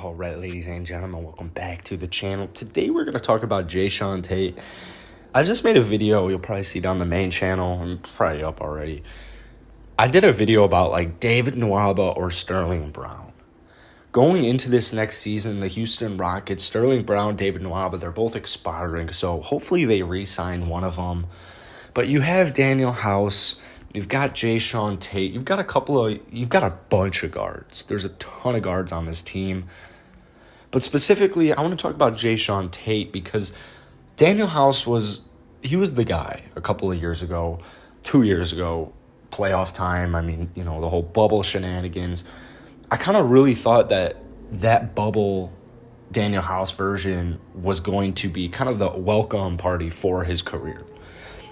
All right, ladies and gentlemen, welcome back to the channel. Today we're going to talk about Jae'Sean Tate. I just made a video. You'll probably see it on the main channel. I'm probably up already. I did a video about like David Nwaba or Sterling Brown. Going into this next season, the Houston Rockets, Sterling Brown, David Nwaba, they're both expiring. So hopefully they re-sign one of them. But you have Daniel House. You've got Jae'Sean Tate. You've got a bunch of guards. There's a ton of guards on this team. But specifically, I want to talk about Jae'Sean Tate because Daniel House was the guy a couple of years ago, 2 years ago, playoff time. I mean, the whole bubble shenanigans. I kind of really thought that bubble Daniel House version was going to be kind of the welcome party for his career.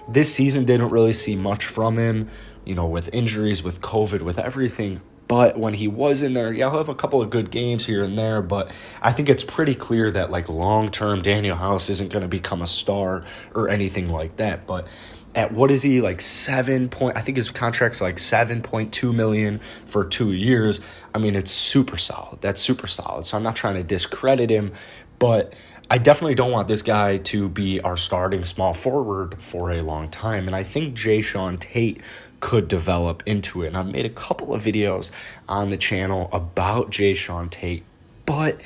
This season didn't really see much from him, with injuries, with COVID, with everything. But when he was in there, he'll have a couple of good games here and there. But I think it's pretty clear that, long-term, Daniel House isn't going to become a star or anything like that. But at what is he, I think his contract's $7.2 million for 2 years. I mean, it's super solid. That's super solid. So I'm not trying to discredit him, but I definitely don't want this guy to be our starting small forward for a long time. And I think Jae'Sean Tate could develop into it. And I've made a couple of videos on the channel about Jae'Sean Tate. But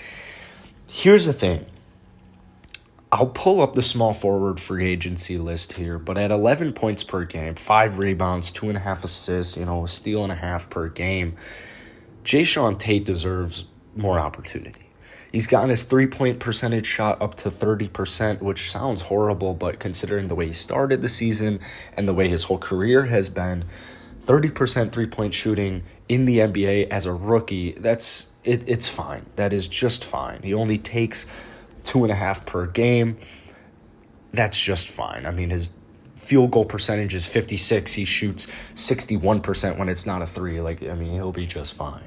here's the thing. I'll pull up the small forward free agency list here. But at 11 points per game, 5 rebounds, 2.5 assists, a steal and a half per game, Jae'Sean Tate deserves more opportunity. He's gotten his three-point percentage shot up to 30%, which sounds horrible, but considering the way he started the season and the way his whole career has been, 30% three-point shooting in the NBA as a rookie, it's fine. That is just fine. He only takes 2.5 per game. That's just fine. I mean, his field goal percentage is 56. He shoots 61% when it's not a three. He'll be just fine.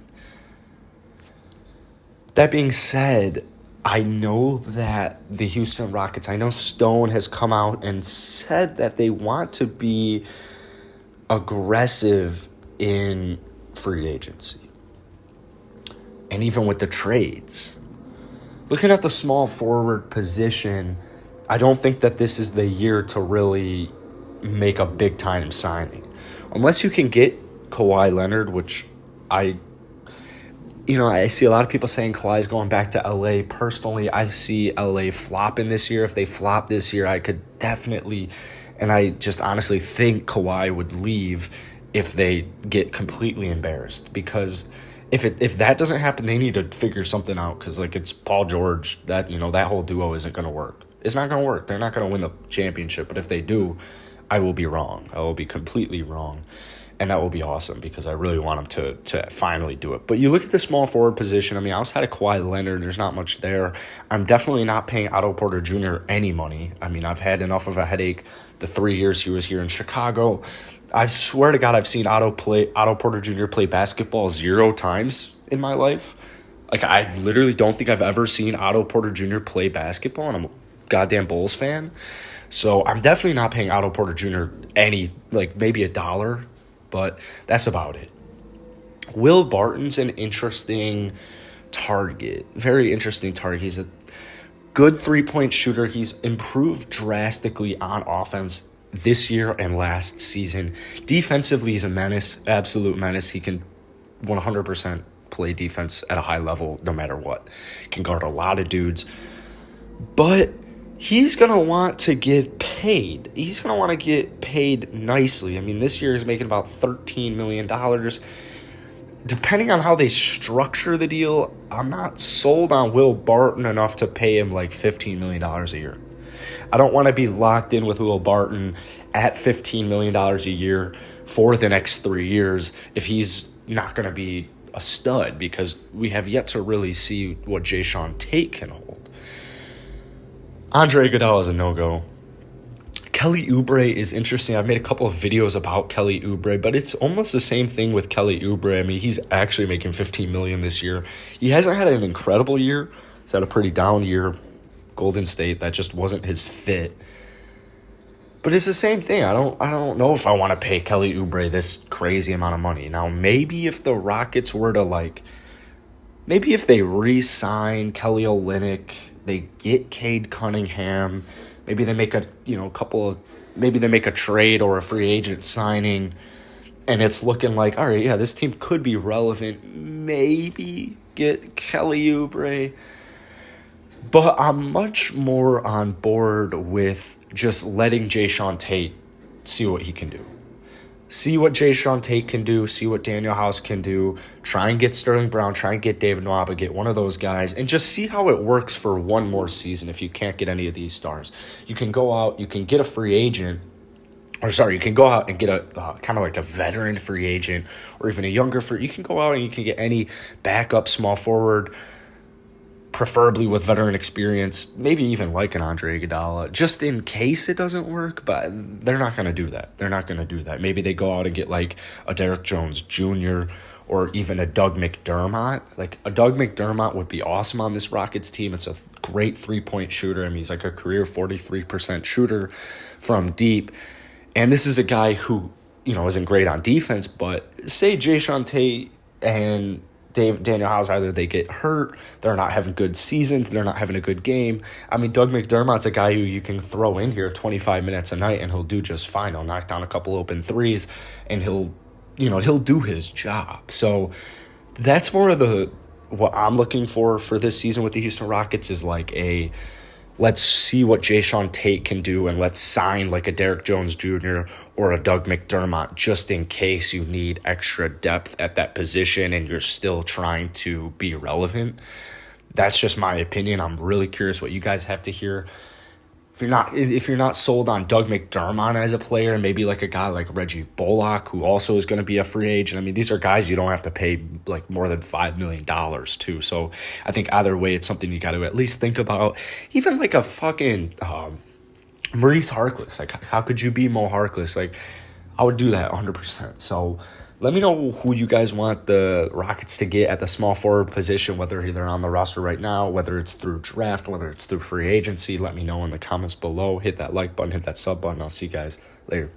That being said, I know that the Houston Rockets, I know Stone has come out and said that they want to be aggressive in free agency. And even with the trades. Looking at the small forward position, I don't think that this is the year to really make a big-time signing. Unless you can get Kawhi Leonard, which I see a lot of people saying Kawhi's going back to LA. Personally, I see LA flopping this year. If they flop this year, I could definitely, and I just honestly think Kawhi would leave if they get completely embarrassed. Because if that doesn't happen, they need to figure something out. Because it's Paul George, that whole duo isn't going to work. It's not going to work. They're not going to win the championship. But if they do, I will be wrong. I will be completely wrong. And that will be awesome because I really want him to finally do it. But you look at the small forward position. I mean, outside of Kawhi Leonard, there's not much there. I'm definitely not paying Otto Porter Jr. any money. I mean, I've had enough of a headache the 3 years he was here in Chicago. I swear to God, I've seen Otto Porter Jr. play basketball 0 times in my life. I literally don't think I've ever seen Otto Porter Jr. play basketball, and I'm a goddamn Bulls fan. So I'm definitely not paying Otto Porter Jr. any, maybe $1. But that's about it. Will Barton's an interesting target. Very interesting target. He's a good three-point shooter. He's improved drastically on offense this year and last season. Defensively, he's a menace, absolute menace. He can 100% play defense at a high level no matter what. Can guard a lot of dudes. But he's going to want to get paid. He's going to want to get paid nicely. I mean, this year he's making about $13 million. Depending on how they structure the deal, I'm not sold on Will Barton enough to pay him $15 million a year. I don't want to be locked in with Will Barton at $15 million a year for the next 3 years if he's not going to be a stud, because we have yet to really see what Jae'Sean Tate can hold. Andre Iguodala is a no-go. Kelly Oubre is interesting. I've made a couple of videos about Kelly Oubre, but it's almost the same thing with Kelly Oubre. I mean, he's actually making $15 million this year. He hasn't had an incredible year. He's had a pretty down year. Golden State, that just wasn't his fit. But it's the same thing. I don't know if I want to pay Kelly Oubre this crazy amount of money. Now, maybe if the Rockets were to maybe if they re-sign Kelly Olynyk, they get Cade Cunningham, maybe they make maybe they make a trade or a free agent signing, and it's looking like, all right, yeah, this team could be relevant. Maybe get Kelly Oubre. But I'm much more on board with just letting Jae'Sean Tate see what he can do. See what Jae'Sean Tate can do. See what Daniel House can do. Try and get Sterling Brown. Try and get David Nwaba. Get one of those guys. And just see how it works for one more season if you can't get any of these stars. You can go out. You can get a free agent. You can go out and get a kind of like a veteran free agent or even a younger free. You can go out and you can get any backup small forward, preferably with veteran experience, maybe even like an Andre Iguodala, just in case it doesn't work. But they're not going to do that. They're not going to do that. Maybe they go out and get like a Derrick Jones Jr. or even a Doug McDermott. Like a Doug McDermott would be awesome on this Rockets team. It's a great three-point shooter. I mean, he's like a career 43% shooter from deep. And this is a guy who, isn't great on defense, but say Jae'Sean Tate and Daniel House, either they get hurt, they're not having good seasons, they're not having a good game. I mean, Doug McDermott's a guy who you can throw in here 25 minutes a night and he'll do just fine. He'll knock down a couple open threes and he'll do his job. So that's more of what I'm looking for this season with the Houston Rockets is like let's see what Jae'Sean Tate can do, and let's sign like a Derrick Jones Jr. or a Doug McDermott just in case you need extra depth at that position and you're still trying to be relevant. That's just my opinion. I'm really curious what you guys have to hear. If you're not sold on Doug McDermott as a player, maybe like a guy like Reggie Bullock, who also is going to be a free agent. I mean, these are guys you don't have to pay like more than $5 million to. So I think either way, it's something you got to at least think about. Even like a fucking Maurice Harkless. Like, how could you be Mo Harkless? Like, I would do that 100%. So let me know who you guys want the Rockets to get at the small forward position, whether they're on the roster right now, whether it's through draft, whether it's through free agency. Let me know in the comments below. Hit that like button, hit that sub button. I'll see you guys later.